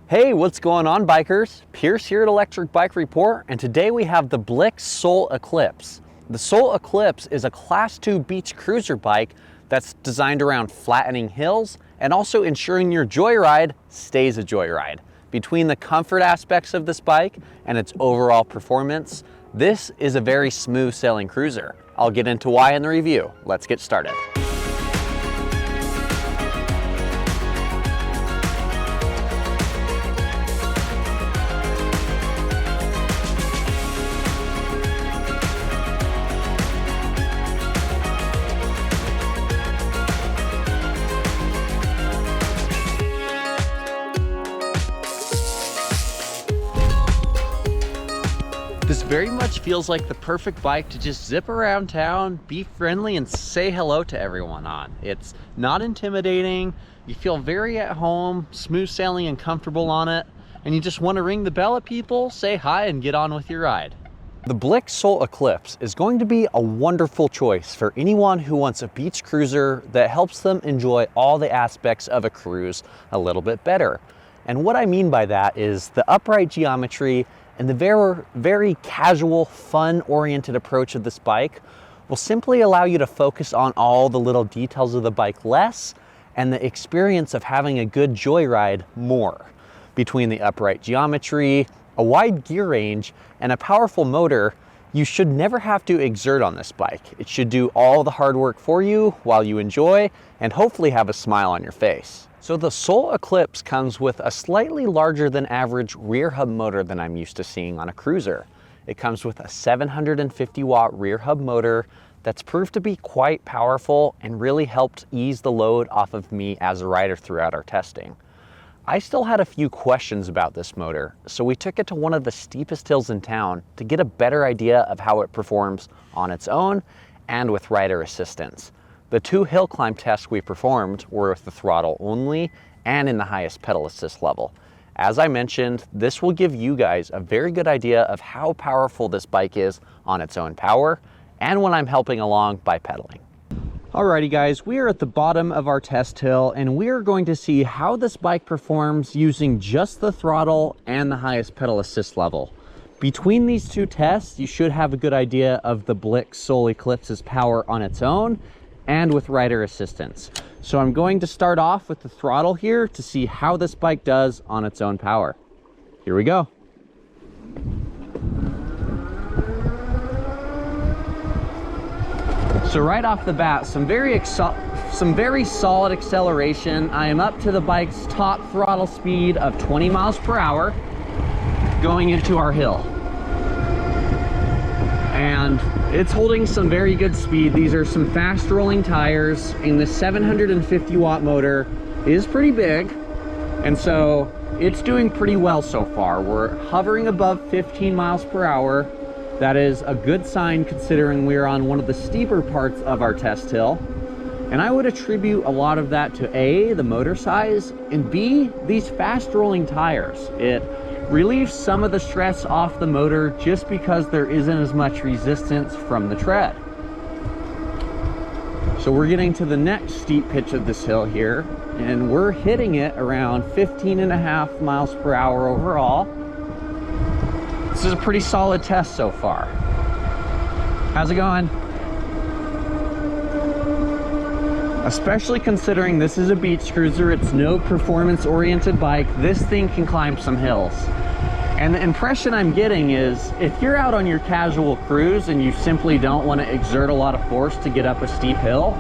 Hey, what's going on, bikers? Pierce here at Electric Bike Report, and today we have the Blix Sol Eclipse. The Sol Eclipse is a Class 2 beach cruiser bike that's designed around flattening hills and also ensuring your joyride stays a joyride. Between the comfort aspects of this bike and its overall performance, this is a very smooth sailing cruiser. I'll get into why in the review. Let's get started. This very much feels like the perfect bike to just zip around town, be friendly, and say hello to everyone on. It's not intimidating, you feel very at home, smooth sailing and comfortable on it, and you just want to ring the bell at people, say hi, and get on with your ride. The Blix Sol Eclipse is going to be a wonderful choice for anyone who wants a beach cruiser that helps them enjoy all the aspects of a cruise a little bit better. And what I mean by that is the upright geometry and the very casual, fun-oriented approach of this bike will simply allow you to focus on all the little details of the bike less and the experience of having a good joyride more. Between the upright geometry, a wide gear range, and a powerful motor, you should never have to exert on this bike. It should do all the hard work for you while you enjoy and hopefully have a smile on your face. So the Sol Eclipse comes with a slightly larger than average rear hub motor than I'm used to seeing on a cruiser. It comes with a 750 watt rear hub motor that's proved to be quite powerful and really helped ease the load off of me as a rider throughout our testing. I still had a few questions about this motor, so we took it to one of the steepest hills in town to get a better idea of how it performs on its own and with rider assistance. The 2 hill climb tests we performed were with the throttle only and in the highest pedal assist level. As I mentioned, this will give you guys a very good idea of how powerful this bike is on its own power and when I'm helping along by pedaling. Alrighty guys, we are at the bottom of our test hill and we are going to see how this bike performs using just the throttle and the highest pedal assist level. Between these 2 tests, you should have a good idea of the Blix Sol Eclipse's power on its own and with rider assistance. So I'm going to start off with the throttle here to see how this bike does on its own power. Here we go. So right off the bat, some very solid acceleration. I am up to the bike's top throttle speed of 20 miles per hour going into our hill. And it's holding some very good speed. These are some fast rolling tires, and the 750 watt motor is pretty big, and so it's doing pretty well so far. We're hovering above 15 miles per hour. That is a good sign considering we're on one of the steeper parts of our test hill. And I would attribute a lot of that to A, the motor size, and B, these fast rolling tires. It relieves some of the stress off the motor just because there isn't as much resistance from the tread. So we're getting to the next steep pitch of this hill here, and we're hitting it around 15.5 miles per hour overall. This is a pretty solid test so far. How's it going? Especially considering this is a beach cruiser, it's no performance-oriented bike, this thing can climb some hills. And the impression I'm getting is, if you're out on your casual cruise and you simply don't want to exert a lot of force to get up a steep hill,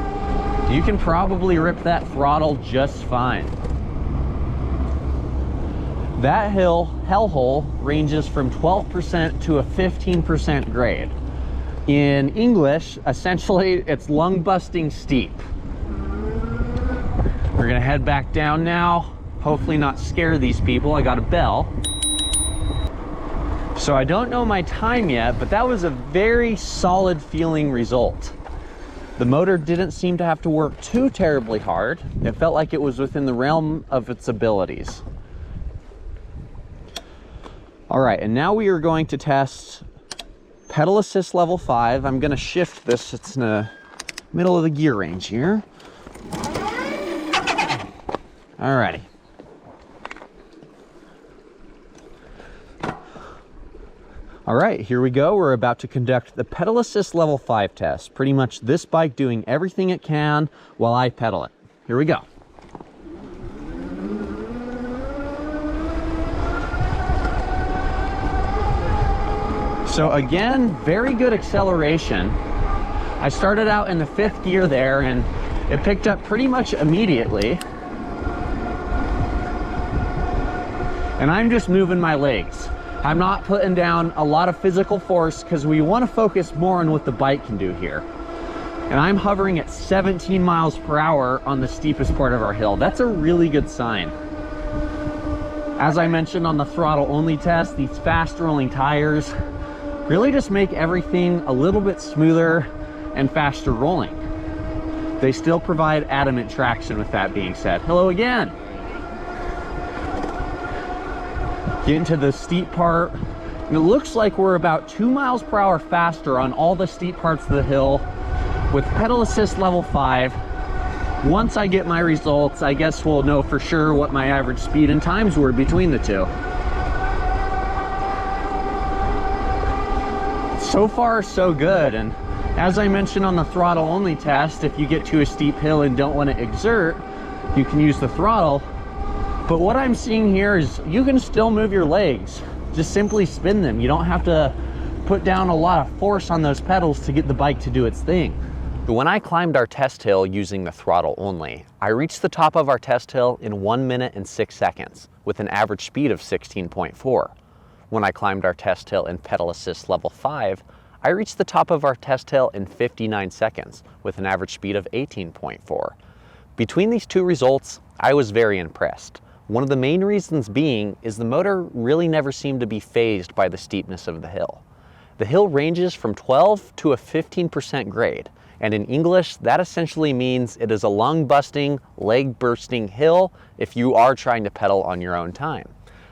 you can probably rip that throttle just fine. That hellhole ranges from 12% to a 15% grade. In English, essentially, it's lung-busting steep. We're gonna head back down now, hopefully not scare these people. I got a bell. So I don't know my time yet, but that was a very solid feeling result. The motor didn't seem to have to work too terribly hard. It felt like it was within the realm of its abilities. All right, and now we are going to test pedal assist level 5. I'm gonna shift this, it's in the middle of the gear range here. Alrighty. All right, here we go. We're about to conduct the pedal assist level 5 test. Pretty much this bike doing everything it can while I pedal it. Here we go. So again, very good acceleration. I started out in the 5th gear there and it picked up pretty much immediately. And I'm just moving my legs. I'm not putting down a lot of physical force because we want to focus more on what the bike can do here. And I'm hovering at 17 miles per hour on the steepest part of our hill. That's a really good sign. As I mentioned on the throttle only test, these fast rolling tires really just make everything a little bit smoother and faster rolling. They still provide adamant traction with that being said. Hello again. Get into the steep part, and it looks like we're about 2 miles per hour faster on all the steep parts of the hill with pedal assist level 5. Once I get my results, I guess we'll know for sure what my average speed and times were between the two. So far, so good. And as I mentioned on the throttle only test, if you get to a steep hill and don't want to exert, you can use the throttle. But what I'm seeing here is you can still move your legs. Just simply spin them. You don't have to put down a lot of force on those pedals to get the bike to do its thing. When I climbed our test hill using the throttle only, I reached the top of our test hill in 1 minute and 6 seconds with an average speed of 16.4. When I climbed our test hill in pedal assist level 5, I reached the top of our test hill in 59 seconds with an average speed of 18.4. Between these two results, I was very impressed. One of the main reasons being is the motor really never seemed to be fazed by the steepness of the hill. The hill ranges from 12 to a 15% grade, and in English, that essentially means it is a lung-busting, leg-bursting hill if you are trying to pedal on your own time.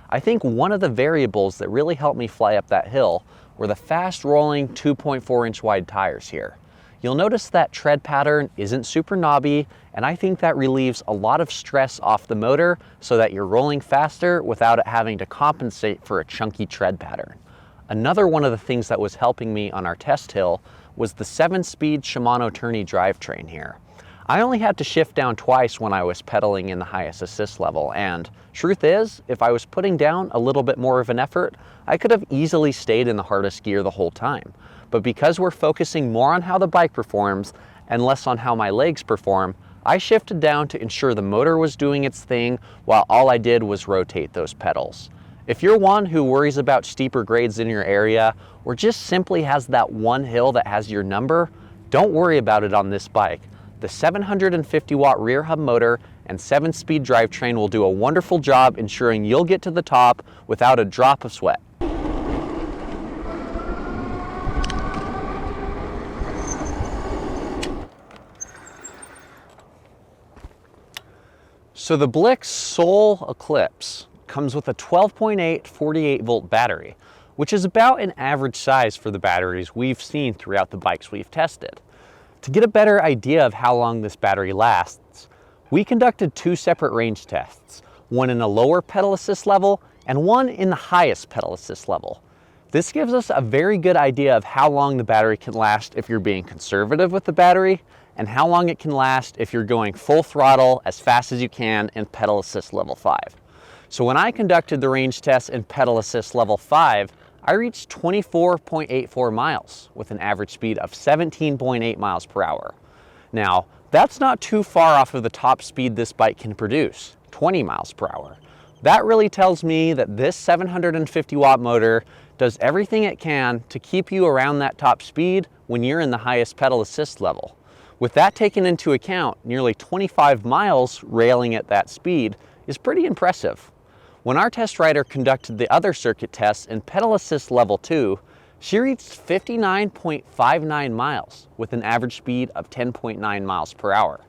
I think one of the variables that really helped me fly up that hill were the fast-rolling 2.4-inch wide tires here. You'll notice that tread pattern isn't super knobby, and I think that relieves a lot of stress off the motor so that you're rolling faster without it having to compensate for a chunky tread pattern. Another one of the things that was helping me on our test hill was the 7-speed Shimano Drivetrain here. I only had to shift down twice when I was pedaling in the highest assist level, and truth is, if I was putting down a little bit more of an effort, I could have easily stayed in the hardest gear the whole time. But because we're focusing more on how the bike performs and less on how my legs perform, I shifted down to ensure the motor was doing its thing while all I did was rotate those pedals. If you're one who worries about steeper grades in your area or just simply has that one hill that has your number, don't worry about it on this bike. The 750 watt rear hub motor and 7-speed drivetrain will do a wonderful job ensuring you'll get to the top without a drop of sweat. So the Blix Sol Eclipse comes with a 12.8 48 volt battery, which is about an average size for the batteries we've seen throughout the bikes we've tested. To get a better idea of how long this battery lasts, we conducted 2 separate range tests, one in a lower pedal assist level and one in the highest pedal assist level. This gives us a very good idea of how long the battery can last if you're being conservative with the battery, and how long it can last if you're going full throttle as fast as you can in pedal assist level 5. So when I conducted the range test in pedal assist level 5, I reached 24.84 miles with an average speed of 17.8 miles per hour. Now, that's not too far off of the top speed this bike can produce, 20 miles per hour. That really tells me that this 750 watt motor does everything it can to keep you around that top speed when you're in the highest pedal assist level. With that taken into account, nearly 25 miles railing at that speed is pretty impressive. When our test rider conducted the other circuit tests in pedal assist level 2, she reached 59.59 miles with an average speed of 10.9 miles per hour.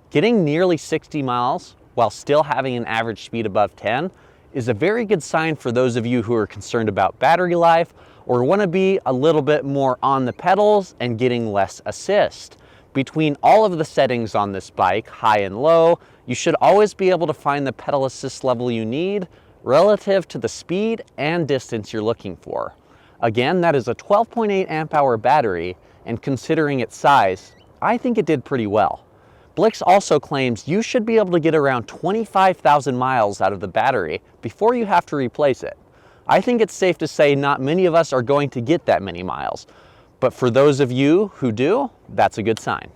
Getting nearly 60 miles while still having an average speed above 10 is a very good sign for those of you who are concerned about battery life or want to be a little bit more on the pedals and getting less assist. Between all of the settings on this bike, high and low, you should always be able to find the pedal assist level you need relative to the speed and distance you're looking for. Again, that is a 12.8 amp hour battery, and considering its size, I think it did pretty well. Blix also claims you should be able to get around 25,000 miles out of the battery before you have to replace it. I think it's safe to say not many of us are going to get that many miles, but for those of you who do, that's a good sign.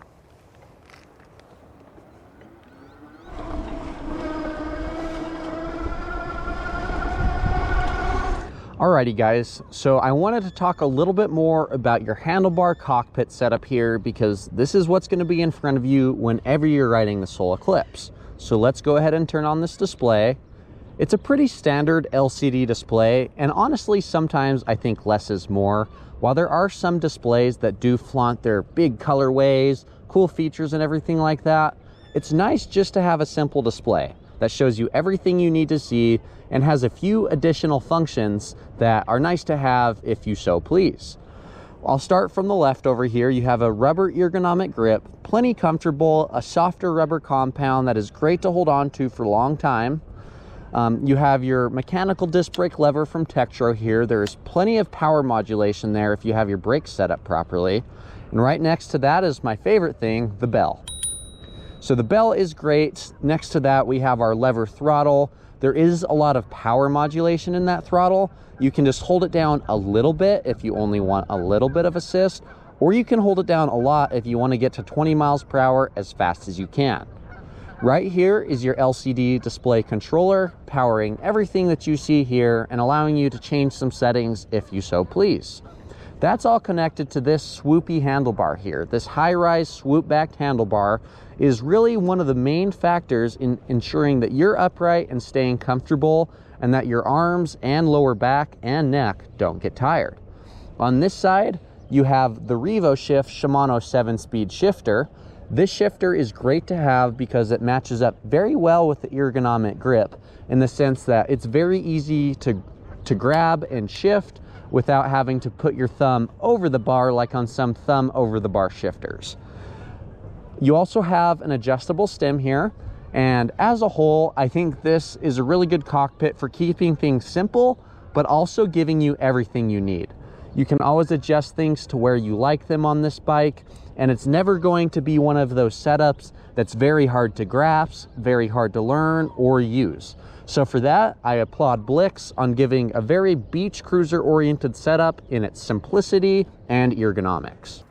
Alrighty guys, so I wanted to talk a little bit more about your handlebar cockpit setup here, because this is what's going to be in front of you whenever you're riding the Sol Eclipse. So let's go ahead and turn on this display. It's a pretty standard LCD display, and honestly sometimes I think less is more. While there are some displays that do flaunt their big colorways, cool features and everything like that, it's nice just to have a simple display that shows you everything you need to see and has a few additional functions that are nice to have if you so please. I'll start from the left over here. You have a rubber ergonomic grip, plenty comfortable, a softer rubber compound that is great to hold on to for a long time. You have your mechanical disc brake lever from Tektro here. There's plenty of power modulation there if you have your brakes set up properly. And right next to that is my favorite thing, the bell. So the bell is great. Next to that, we have our lever throttle. There is a lot of power modulation in that throttle. You can just hold it down a little bit if you only want a little bit of assist, or you can hold it down a lot if you want to get to 20 miles per hour as fast as you can. Right here is your LCD display controller, powering everything that you see here and allowing you to change some settings if you so please. That's all connected to this swoopy handlebar here. This high-rise swoop-backed handlebar is really one of the main factors in ensuring that you're upright and staying comfortable, and that your arms and lower back and neck don't get tired. On this side, you have the RevoShift Shimano 7-speed shifter. This shifter is great to have because it matches up very well with the ergonomic grip, in the sense that it's very easy to grab and shift without having to put your thumb over the bar like on some thumb over the bar shifters. You also have an adjustable stem here, and as a whole, I think this is a really good cockpit for keeping things simple, but also giving you everything you need. You can always adjust things to where you like them on this bike, and it's never going to be one of those setups that's very hard to grasp, very hard to learn or use. So for that, I applaud Blix on giving a very beach cruiser oriented setup in its simplicity and ergonomics.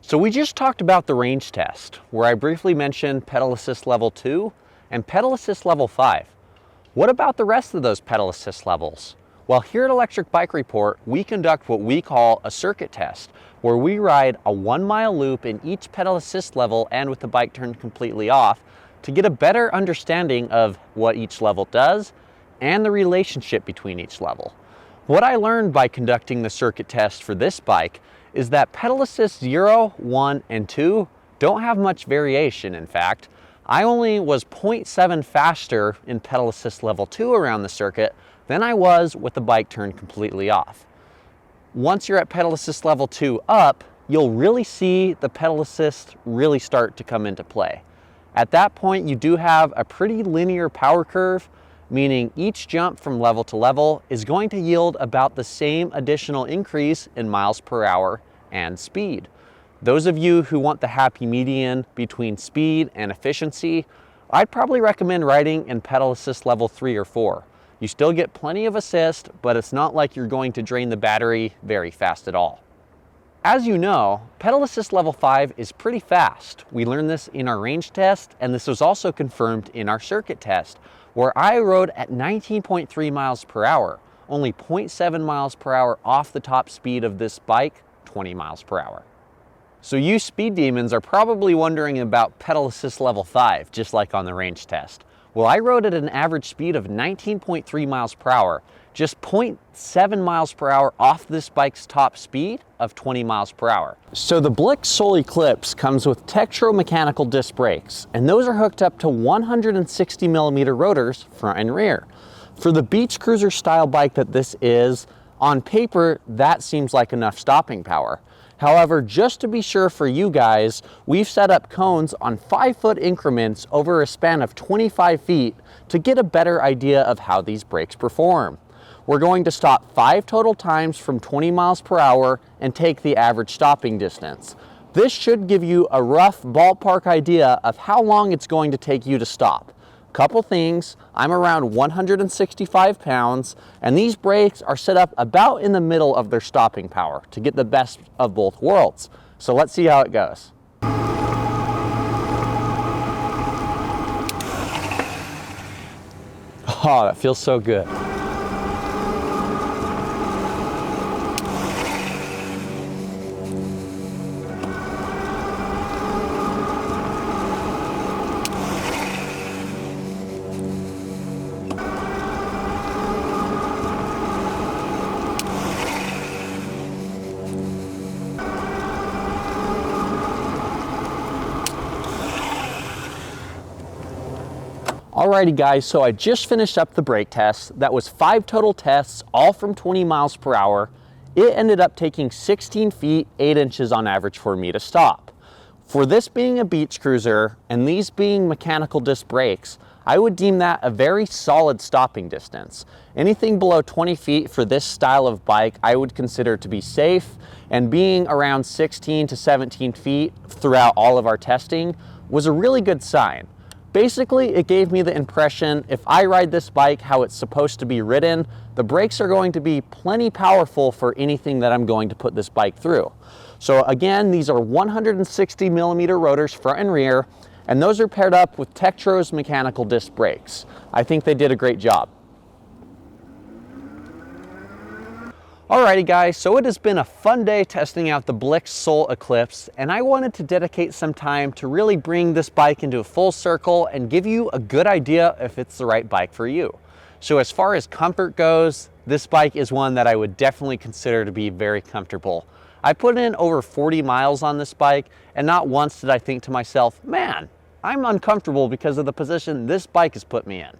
So we just talked about the range test, where I briefly mentioned pedal assist level 2 and pedal assist level 5. What about the rest of those pedal assist levels? Well, here at Electric Bike Report, we conduct what we call a circuit test, where we ride a 1-mile loop in each pedal assist level and with the bike turned completely off, to get a better understanding of what each level does and the relationship between each level. What I learned by conducting the circuit test for this bike is that pedal assist 0, 1, and 2 don't have much variation. In fact, I only was 0.7 faster in pedal assist level 2 around the circuit than I was with the bike turned completely off. Once you're at pedal assist level 2 up, you'll really see the pedal assist really start to come into play. At that point, you do have a pretty linear power curve, meaning each jump from level to level is going to yield about the same additional increase in miles per hour and speed. Those of you who want the happy median between speed and efficiency, I'd probably recommend riding in pedal assist level 3 or 4. You still get plenty of assist, but it's not like you're going to drain the battery very fast at all. As you know, pedal assist level 5 is pretty fast. We learned this in our range test, and this was also confirmed in our circuit test, where I rode at 19.3 miles per hour, only 0.7 miles per hour off the top speed of this bike, 20 miles per hour. So you speed demons are probably wondering about pedal assist level 5, just like on the range test. Well, I rode at an average speed of 19.3 miles per hour, just 0.7 miles per hour off this bike's top speed of 20 miles per hour. So the Blix Sol Eclipse comes with Tektro mechanical disc brakes, and those are hooked up to 160 millimeter rotors front and rear. For the beach cruiser style bike that this is, on paper, that seems like enough stopping power. However, just to be sure for you guys, we've set up cones on 5-foot increments over a span of 25 feet to get a better idea of how these brakes perform. We're going to stop 5 total times from 20 miles per hour and take the average stopping distance. This should give you a rough ballpark idea of how long it's going to take you to stop. Couple things, I'm around 165 pounds, and these brakes are set up about in the middle of their stopping power to get the best of both worlds. So let's see how it goes. Oh, that feels so good. Alrighty guys, so I just finished up the brake test. That was 5 total tests, all from 20 miles per hour. It ended up taking 16 feet, 8 inches on average for me to stop. For this being a beach cruiser and these being mechanical disc brakes, I would deem that a very solid stopping distance. Anything below 20 feet for this style of bike I would consider to be safe, and being around 16 to 17 feet throughout all of our testing was a really good sign. Basically, it gave me the impression if I ride this bike how it's supposed to be ridden, the brakes are going to be plenty powerful for anything that I'm going to put this bike through. So again, these are 160 millimeter rotors front and rear, and those are paired up with Tektron's mechanical disc brakes. I think they did a great job. Alrighty guys, so it has been a fun day testing out the Blix Sol Eclipse, and I wanted to dedicate some time to really bring this bike into a full circle and give you a good idea if it's the right bike for you. So as far as comfort goes, this bike is one that I would definitely consider to be very comfortable. I put in over 40 miles on this bike, and not once did I think to myself, man, I'm uncomfortable because of the position this bike has put me in.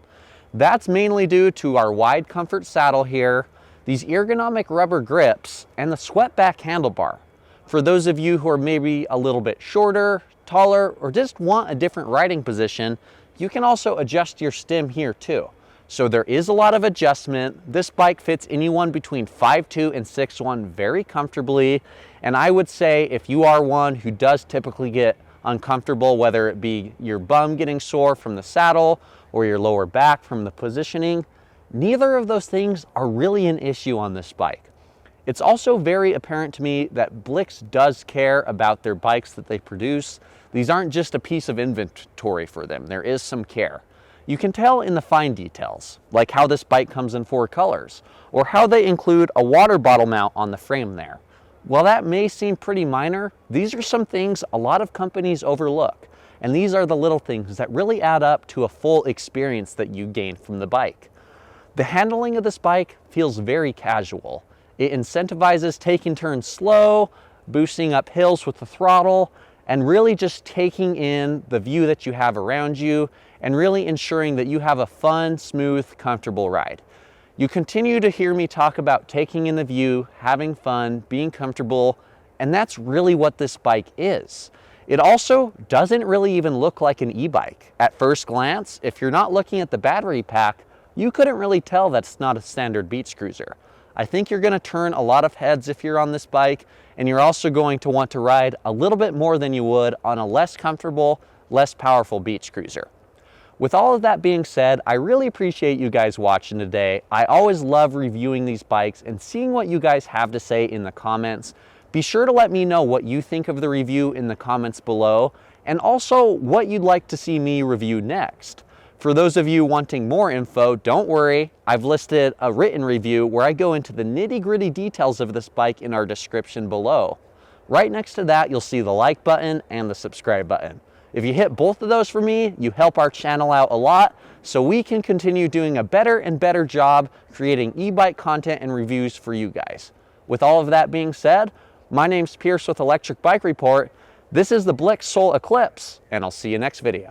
That's mainly due to our wide comfort saddle here, these ergonomic rubber grips, and the swept back handlebar. For those of you who are maybe a little bit shorter, taller, or just want a different riding position, you can also adjust your stem here too. So there is a lot of adjustment. This bike fits anyone between 5'2" and 6'1" very comfortably. And I would say if you are one who does typically get uncomfortable, whether it be your bum getting sore from the saddle or your lower back from the positioning, neither of those things are really an issue on this bike. It's also very apparent to me that Blix does care about their bikes that they produce. These aren't just a piece of inventory for them. There is some care. You can tell in the fine details, like how this bike comes in 4 colors, or how they include a water bottle mount on the frame there. While that may seem pretty minor, these are some things a lot of companies overlook, and these are the little things that really add up to a full experience that you gain from the bike. The handling of this bike feels very casual. It incentivizes taking turns slow, boosting up hills with the throttle, and really just taking in the view that you have around you and really ensuring that you have a fun, smooth, comfortable ride. You continue to hear me talk about taking in the view, having fun, being comfortable, and that's really what this bike is. It also doesn't really even look like an e-bike. At first glance, if you're not looking at the battery pack, you couldn't really tell that's not a standard beach cruiser. I think you're going to turn a lot of heads if you're on this bike, and you're also going to want to ride a little bit more than you would on a less comfortable, less powerful beach cruiser. With all of that being said, I really appreciate you guys watching today. I always love reviewing these bikes and seeing what you guys have to say in the comments. Be sure to let me know what you think of the review in the comments below, and also what you'd like to see me review next. For those of you wanting more info, don't worry, I've listed a written review where I go into the nitty-gritty details of this bike in our description below. Right next to that, you'll see the like button and the subscribe button. If you hit both of those for me, you help our channel out a lot, so we can continue doing a better and better job creating e-bike content and reviews for you guys. With all of that being said, my name's Pierce with Electric Bike Report. This is the Blix Sol Eclipse, and I'll see you next video.